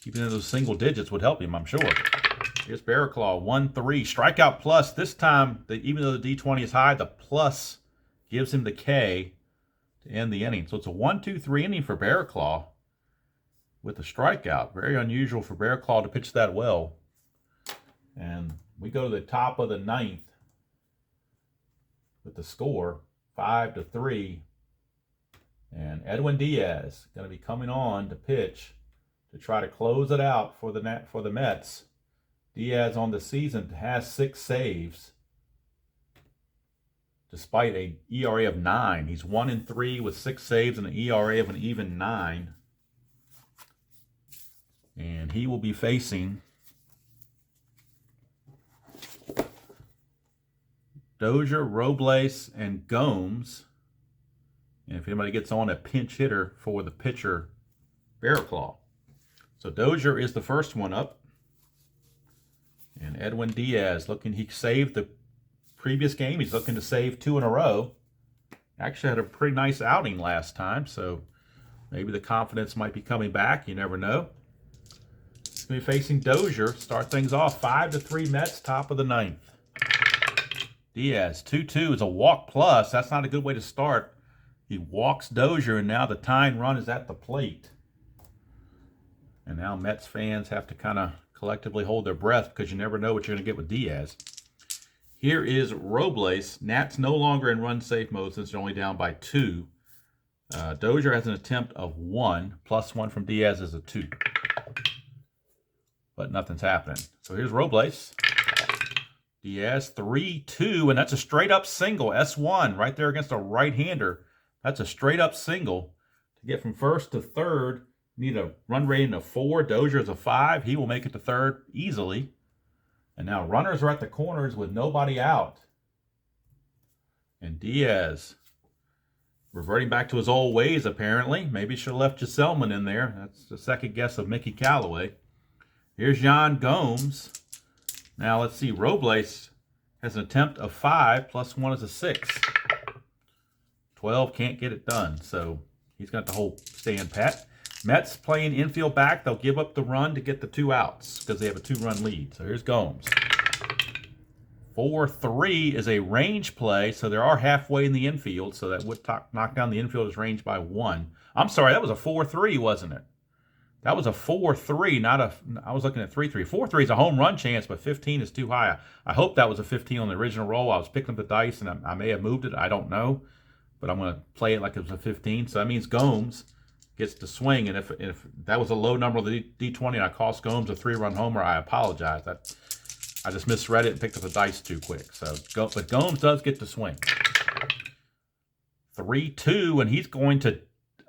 Keeping in those single digits would help him, I'm sure. Here's Bearclaw, 1-3. Strikeout plus. This time, even though the D20 is high, the plus gives him the K to end the inning. So it's a 1-2-3 inning for Bearclaw with a strikeout. Very unusual for Bearclaw to pitch that well. And we go to the top of the 9th with the score, 5-3. And Edwin Diaz going to be coming on to pitch to try to close it out for the Mets. Diaz on the season has 6 saves, despite an ERA of 9. He's 1-3 with 6 saves and an ERA of an even 9. And he will be facing Dozier, Robles, and Gomes. And if anybody gets on, a pinch hitter for the pitcher, Bearclaw. So Dozier is the first one up. And Edwin Diaz he saved the previous game. He's looking to save 2 in a row. Actually had a pretty nice outing last time, so maybe the confidence might be coming back. You never know. He's going to be facing Dozier. Start things off 5-3 Mets, top of the 9th. Diaz, 2-2 is a walk plus. That's not a good way to start. He walks Dozier, and now the tying run is at the plate. And now Mets fans have to kind of collectively hold their breath because you never know what you're going to get with Diaz. Here is Robles. Nat's no longer in run-safe mode since they're only down by 2. Dozier has an attempt of 1. +1 from Diaz is a 2. But nothing's happening. So here's Robles. Diaz, 3-2, and that's a straight-up single. S1 right there against a right-hander. That's a straight-up single. To get from first to third, need a run rating of 4. Dozier is a 5. He will make it to third easily. And now runners are at the corners with nobody out. And Diaz reverting back to his old ways, apparently. Maybe should have left Gesellman in there. That's the second guess of Mickey Callaway. Here's Yan Gomes. Now let's see. Robles has an attempt of 5. +1 is a 6. 12 can't get it done. So he's got the whole stand pat. Mets playing infield back. They'll give up the run to get the 2 outs because they have a 2-run lead. So here's Gomes. 4-3 is a range play, so they are halfway in the infield, so that would knock down the infielder's range by 1. I'm sorry, that was a 4-3, wasn't it? That was a 4-3, not a... I was looking at 3-3. 4-3 is a home run chance, but 15 is too high. I hope that was a 15 on the original roll. I was picking up the dice, and I may have moved it. I don't know, but I'm going to play it like it was a 15. So that means Gomes gets to swing, and if that was a low number of the D20 and I cost Gomes a 3-run homer, I apologize. I just misread it and picked up the dice too quick. But Gomes does get to swing. 3-2, and he's going to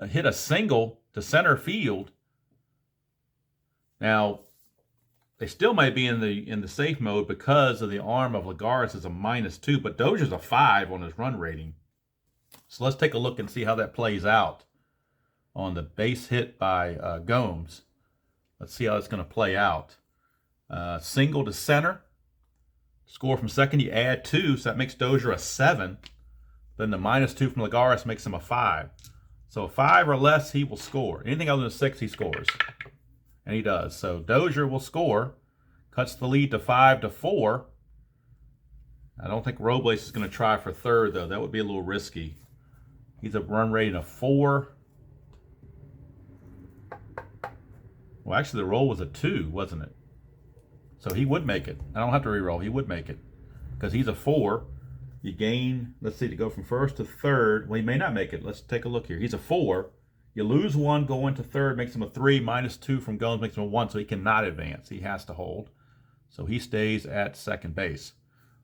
hit a single to center field. Now, they still might be in the safe mode because of the arm of Lagares is a -2, but Dozier's a 5 on his run rating. So let's take a look and see how that plays out on the base hit by Gomes. Let's see how it's going to play out. Single to center. Score from second, you add 2, so that makes Dozier a 7. Then the -2 from Lagares makes him a 5. So 5 or less, he will score. Anything other than 6, he scores. And he does. So Dozier will score. Cuts the lead to 5-4. I don't think Robles is going to try for third, though. That would be a little risky. He's a run rating of 4. Well, actually, the roll was a 2, wasn't it? So he would make it. I don't have to re-roll. He would make it because he's a 4. You gain, let's see, to go from first to third. Well, he may not make it. Let's take a look here. He's a 4. You lose 1 going to third, makes him a 3. Minus 2 from Gomes makes him a 1, so he cannot advance. He has to hold. So he stays at second base.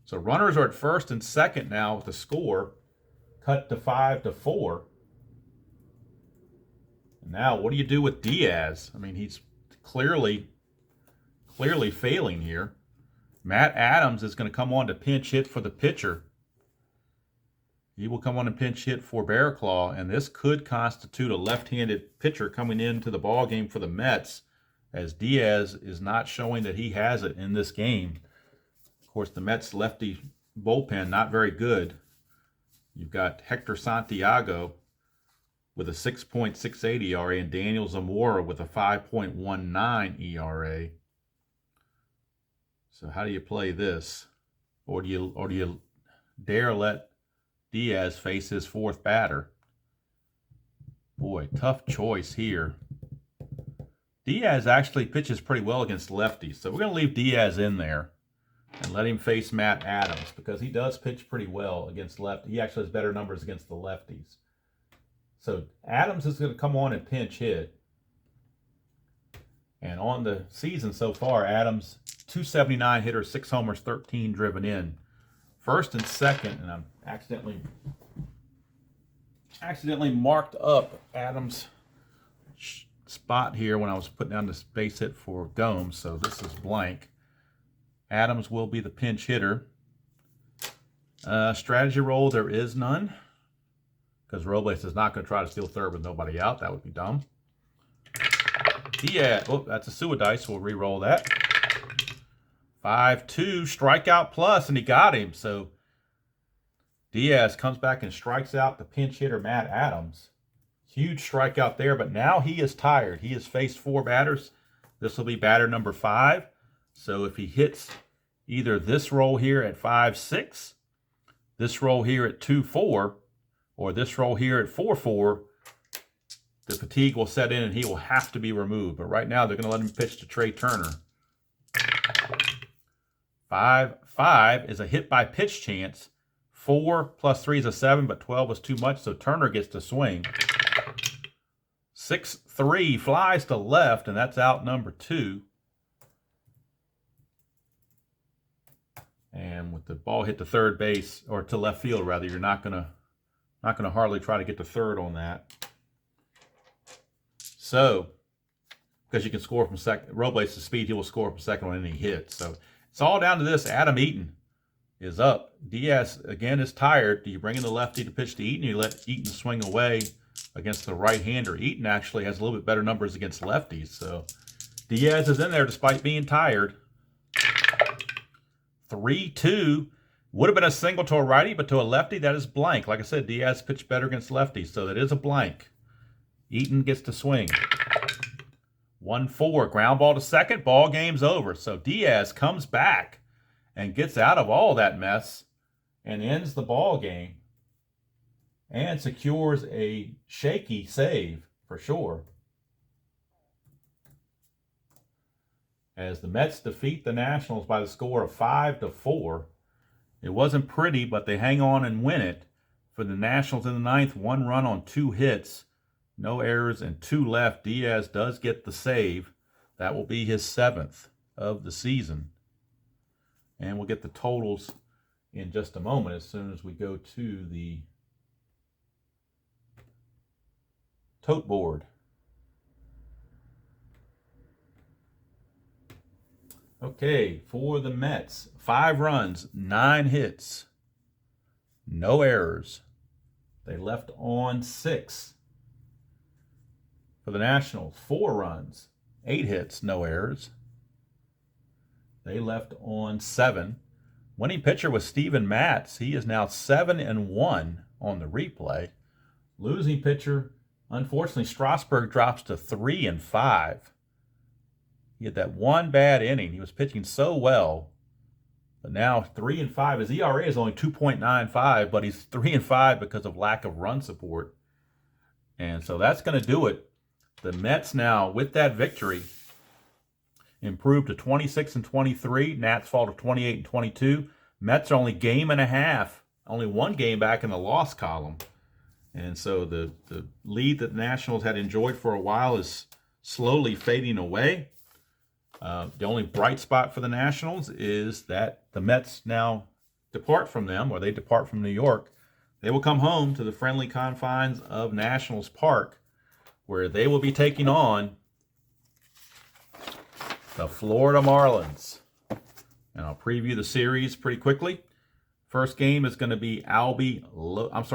So runners are at first and second now with the score cut to 5-4. And now, what do you do with Diaz? I mean, he's clearly failing here. Matt Adams is going to come on to pinch hit for the pitcher. He will come on and pinch hit for Bearclaw, and this could constitute a left-handed pitcher coming into the ball game for the Mets, as Diaz is not showing that he has it in this game. Of course, the Mets lefty bullpen not very good. You've got Hector Santiago with a 6.68 ERA and Daniel Zamora with a 5.19 ERA. So how do you play this? Or do you dare let Diaz face his 4th batter? Boy, tough choice here. Diaz actually pitches pretty well against lefties, so we're going to leave Diaz in there and let him face Matt Adams because he does pitch pretty well against lefties. He actually has better numbers against the lefties. So Adams is going to come on and pinch hit. And on the season so far, Adams, 279 hitter, 6 homers, 13 driven in. First and second, and I'm accidentally marked up Adams' spot here when I was putting down this base hit for Gomes, so this is blank. Adams will be the pinch hitter. Strategy roll, there is none, because Robles is not going to try to steal third with nobody out. That would be dumb. Diaz, oh, that's a Suidice. We'll re-roll that. 5-2, strikeout plus, and he got him. So Diaz comes back and strikes out the pinch hitter, Matt Adams. Huge strikeout there, but now he is tired. He has faced 4 batters. This will be batter number 5. So if he hits either this roll here at 5-6, this roll here at 2-4, or this roll here at 4-4, the fatigue will set in and he will have to be removed. But right now they're going to let him pitch to Trey Turner. 5-5 is a hit by pitch chance. 4 plus 3 is a 7, but 12 was too much, so Turner gets to swing. 6-3 flies to left, and that's out number 2. And with the ball hit to third base, or to left field rather, you're not gonna hardly try to get to third on that. So, because you can score from second, Robles' speed, he will score from second on any hit. So it's all down to this. Adam Eaton is up. Diaz again is tired. Do you bring in the lefty to pitch to Eaton? Or you let Eaton swing away against the right-hander? Eaton actually has a little bit better numbers against lefties. So Diaz is in there despite being tired. 3-2 would have been a single to a righty, but to a lefty, that is blank. Like I said, Diaz pitched better against lefties, so that is a blank. Eaton gets to swing. 1-4, ground ball to second, ball game's over. So Diaz comes back and gets out of all that mess and ends the ball game and secures a shaky save for sure. As the Mets defeat the Nationals by the score of 5-4. It wasn't pretty, but they hang on and win it. For the Nationals in the 9th, 1 run on 2 hits, no errors and 2 left. Diaz does get the save. That will be his 7th of the season. And we'll get the totals in just a moment as soon as we go to the tote board. Okay, for the Mets, 5 runs, 9 hits, no errors. They left on 6. For the Nationals, 4 runs, 8 hits, no errors. They left on 7. Winning pitcher was Steven Matz. He is now 7-1 on the replay. Losing pitcher, unfortunately, Strasburg drops to 3-5. He had that one bad inning. He was pitching so well. But now 3-5. His ERA is only 2.95, but he's 3-5 because of lack of run support. And so that's going to do it. The Mets now, with that victory, improved to 26-23. Nats fall to 28-22. Mets are only game and a half only one game back in the loss column. And so the lead that the Nationals had enjoyed for a while is slowly fading away. The only bright spot for the Nationals is that the Mets now depart from them, or they depart from New York. They will come home to the friendly confines of Nationals Park, where they will be taking on the Florida Marlins. And I'll preview the series pretty quickly. First game is going to be Lopez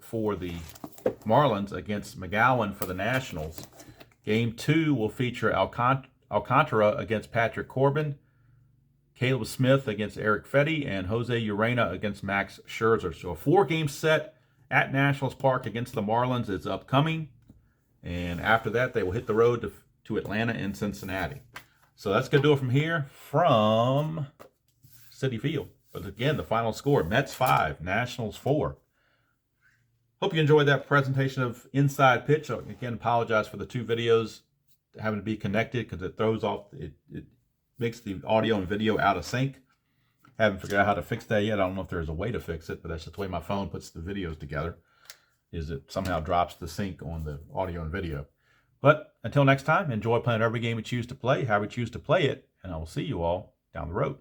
for the Marlins against McGowan for the Nationals. Game 2 will feature Alcantara against Patrick Corbin, Caleb Smith against Eric Fetty, and Jose Urena against Max Scherzer. So a 4-game set at Nationals Park against the Marlins is upcoming. And after that, they will hit the road to Atlanta and Cincinnati. So that's going to do it from here, from Citi Field. But again, the final score, Mets 5, Nationals 4. Hope you enjoyed that presentation of Inside Pitch. Again, apologize for the 2 videos having to be connected because it throws off, it makes the audio and video out of sync. Haven't figured out how to fix that yet. I don't know if there's a way to fix it, but that's just the way my phone puts the videos together, is it somehow drops the sync on the audio and video. But until next time, enjoy playing every game you choose to play, how we choose to play it, and I will see you all down the road.